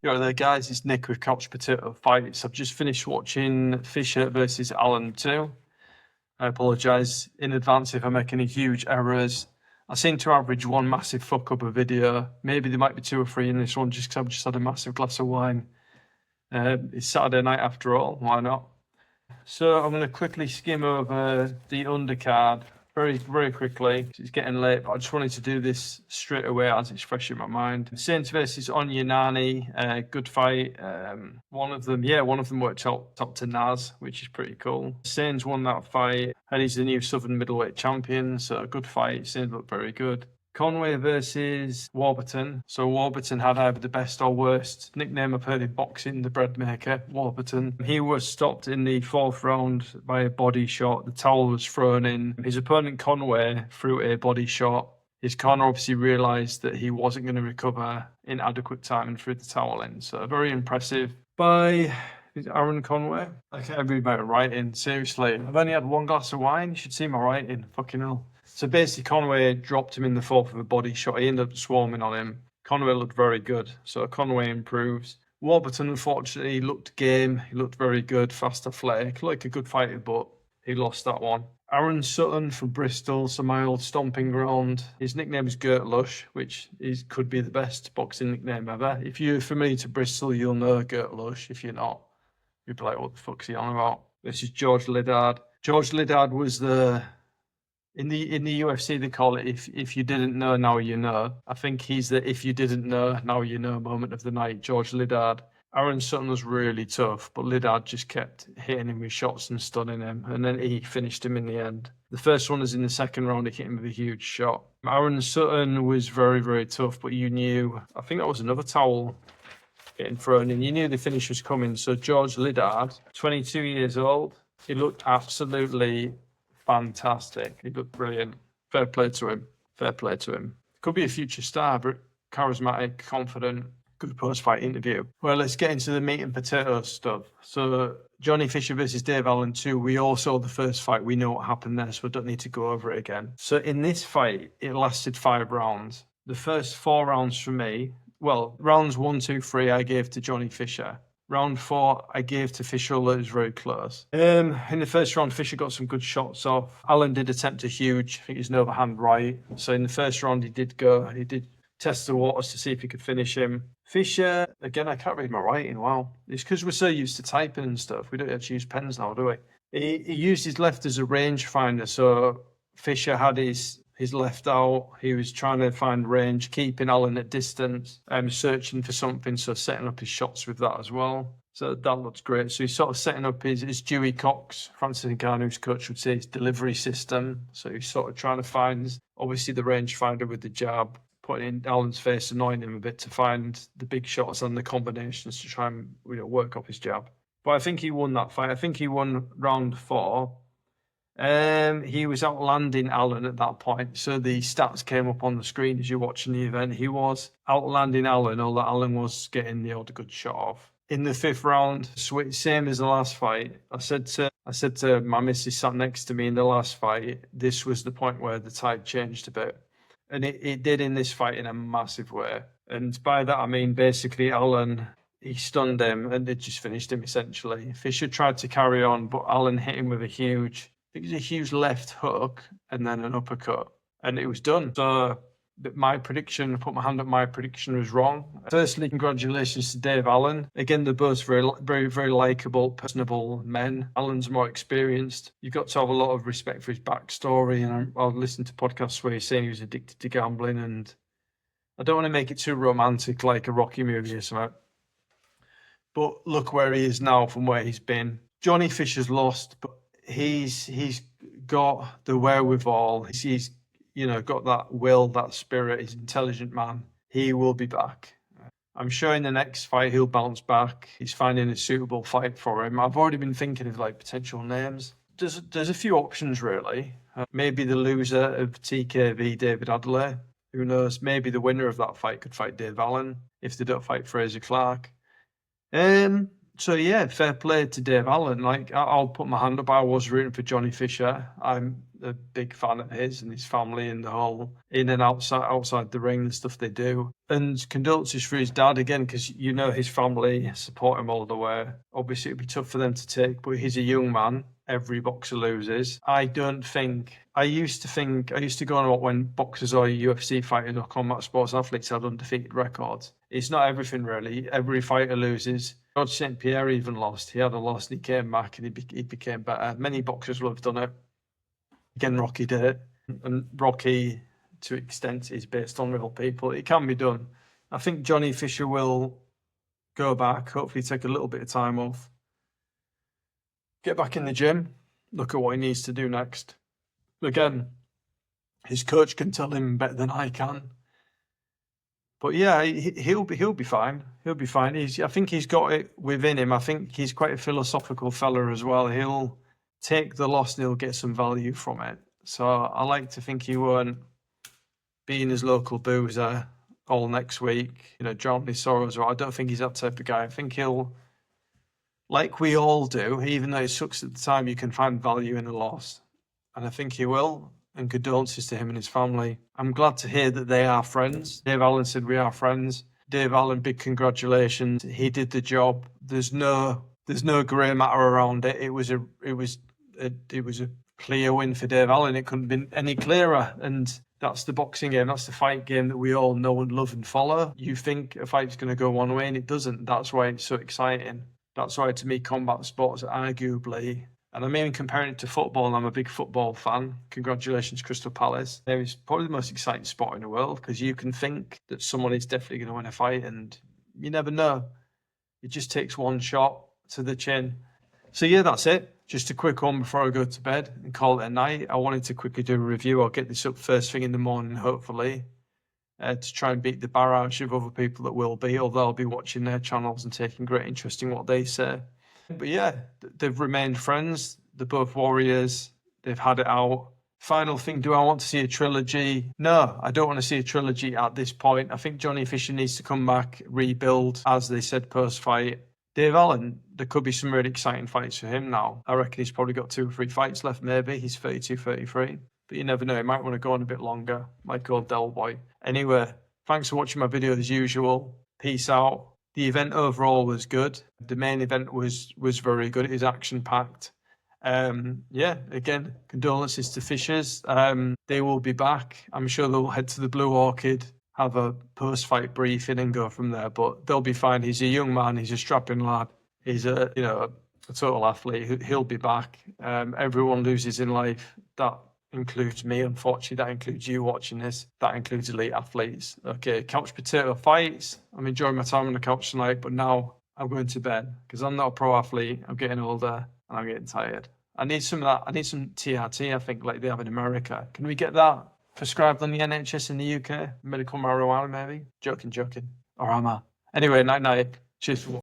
Yo there guys, it's Nick with Couch Potato Fights. I've just finished watching Fisher versus Allen 2. I apologise in advance if I'm making any huge errors. I seem to average one massive fuck up a video. Maybe there might be 2 or 3 in this one just because I've just had a massive glass of wine. It's Saturday night after all, why not? So I'm going to quickly skim over the undercard very, very quickly. It's getting late, but I just wanted to do this straight away as it's fresh in my mind. Saints versus Onyanani, good fight. One of them worked out to Naz, which is pretty cool. Saints won that fight, and he's the new Southern middleweight champion, so a good fight. Saints looked very good. Conway versus Warburton. So Warburton had either the best or worst nickname I've heard in boxing, the bread maker, Warburton. He was stopped in the 4th round by a body shot. The towel was thrown in. His opponent Conway threw a body shot. His corner obviously realised that he wasn't going to recover in adequate time and threw the towel in. So very impressive by Aaron Conway. I can't read my writing, seriously. I've only had one glass of wine. You should see my writing. Fucking hell. So basically, Conway dropped him in the 4th of a body shot. He ended up swarming on him. Conway looked very good. So Conway improves. Warburton, unfortunately, looked game. He looked very good, fast athletic. Like a good fighter, but he lost that one. Aaron Sutton from Bristol, so my old stomping ground. His nickname is Gert Lush, which could be the best boxing nickname ever. If you're familiar to Bristol, you'll know Gert Lush. If you're not, you'll be like, what the fuck's he on about? This is George Liddard. George Liddard was in the UFC, they call it if you didn't know, now you know. I think he's the if you didn't know, now you know moment of the night, George Liddard. Aaron Sutton was really tough, but Liddard just kept hitting him with shots and stunning him, and then he finished him in the end. The first one was in the 2nd round, he hit him with a huge shot. Aaron Sutton was very, very tough, but you knew, I think that was another towel getting thrown in. You knew the finish was coming. So George Liddard, 22 years old, he looked absolutely fantastic. He looked brilliant. Fair play to him. Fair play to him. Could be a future star, but charismatic, confident, good post-fight interview. Well, let's get into the meat and potatoes stuff. So Jonny Fisher versus Dave Allen 2. We all saw the first fight. We know what happened there, so we don't need to go over it again. So in this fight, it lasted 5 rounds. The first 4 rounds for me, well, rounds 1, 2, 3, I gave to Jonny Fisher. Round 4, I gave to Fisher, although it was very close. In the first round, Fisher got some good shots off. Allen did attempt a huge, I think it's an overhand right. So in the first round, he did test the waters to see if he could finish him. Fisher, again, I can't read my writing, wow. It's because we're so used to typing and stuff. We don't actually use pens now, do we? He used his left as a rangefinder, so Fisher had his left out. He was trying to find range, keeping Allen at distance, searching for something, so setting up his shots with that as well. So that looks great. So he's sort of setting up his Dewey Cox, Francis Ngannou's coach would say, his delivery system. So he's sort of trying to find, obviously, the rangefinder with the jab, putting in Allen's face, annoying him a bit to find the big shots and the combinations to try and work off his jab. But I think he won that fight. I think he won round 4. He was outlanding Allen at that point, so the stats came up on the screen as you're watching the event. He was outlanding Allen, although Allen was getting the odd good shot off. In the 5th round, same as the last fight, I said to my missus sat next to me in the last fight, this was the point where the tide changed a bit. And it did in this fight in a massive way. And by that I mean basically Allen, he stunned him and it just finished him essentially. Fisher tried to carry on, but Allen hit him with a huge left hook and then an uppercut, and it was done. So my prediction, I put my hand up, my prediction was wrong. Firstly, congratulations to Dave Allen. Again, they're both very, very, very likeable, personable men. Allen's more experienced. You've got to have a lot of respect for his backstory, and I've listened to podcasts where he's saying he was addicted to gambling, and I don't want to make it too romantic like a Rocky movie or something. But look where he is now from where he's been. Jonny Fisher's lost, but he's got the wherewithal. He's got that will, that spirit. He's an intelligent man. He will be back. I'm sure in the next fight he'll bounce back. He's finding a suitable fight for him. I've already been thinking of potential names. There's a few options really. Maybe the loser of TKV, David Adler. Who knows? Maybe the winner of that fight could fight Dave Allen if they don't fight Fraser Clark. So yeah, fair play to Dave Allen. I'll put my hand up. I was rooting for Jonny Fisher. I'm a big fan of his and his family and the whole in and outside the ring and stuff they do. And condolences for his dad again, because you know his family support him all the way. Obviously, it'd be tough for them to take, but he's a young man. Every boxer loses. I used to go on about when boxers or UFC fighters or combat sports athletes had undefeated records. It's not everything really. Every fighter loses. George St. Pierre even lost. He had a loss and he came back and he became better. Many boxers will have done it. Again, Rocky did it. And Rocky, to an extent, is based on real people. It can be done. I think Jonny Fisher will go back, hopefully take a little bit of time off, get back in the gym, look at what he needs to do next. Again, his coach can tell him better than I can. But yeah, he'll be fine. He'll be fine. I think he's got it within him. I think he's quite a philosophical fella as well. He'll take the loss and he'll get some value from it. So I like to think he won't be in his local boozer all next week, drown his sorrows. I don't think he's that type of guy. I think he'll, like we all do, even though it sucks at the time, you can find value in a loss. And I think he will. And condolences to him and his family. I'm glad to hear that they are friends. Dave Allen said we are friends. Dave Allen, big congratulations. He did the job. There's no grey matter around it. It was a clear win for Dave Allen. It couldn't have been any clearer. And that's the boxing game. That's the fight game that we all know and love and follow. You think a fight's going to go one way and it doesn't. That's why it's so exciting. That's why, to me, combat sports arguably, and I'm even comparing it to football, and I'm a big football fan. Congratulations, Crystal Palace. It's probably the most exciting sport in the world, because you can think that someone is definitely going to win a fight, and you never know. It just takes one shot to the chin. So yeah, that's it. Just a quick one before I go to bed and call it a night. I wanted to quickly do a review. I'll get this up first thing in the morning, hopefully, to try and beat the barrage of other people that will be, although I'll be watching their channels and taking great interest in what they say. But yeah, they've remained friends. They're both warriors. They've had it out. Final thing, do I want to see a trilogy? No, I don't want to see a trilogy at this point. I think Jonny Fisher needs to come back, rebuild, as they said post-fight. Dave Allen, there could be some really exciting fights for him now. I reckon he's probably got 2 or 3 fights left, maybe. He's 32, 33. But you never know, he might want to go on a bit longer, like old Del Boy. Anyway, thanks for watching my video as usual. Peace out. The event overall was good. The main event was very good. It was action-packed. Yeah, again, condolences to Fishers. They will be back. I'm sure they'll head to the Blue Orchid, have a post-fight briefing and go from there. But they'll be fine. He's a young man. He's a strapping lad. He's a total athlete. He'll be back. Everyone loses in life. That includes me, unfortunately. That includes you watching this. That includes elite athletes. Okay, couch potato fights. I'm enjoying my time on the couch tonight, but now I'm going to bed because I'm not a pro athlete. I'm getting older and I'm getting tired. I need some of that. I need some TRT, I think, like they have in America. Can we get that prescribed on the NHS in the UK? Medical marijuana, maybe? Joking. Or am I? Anyway, night. Cheers for watching.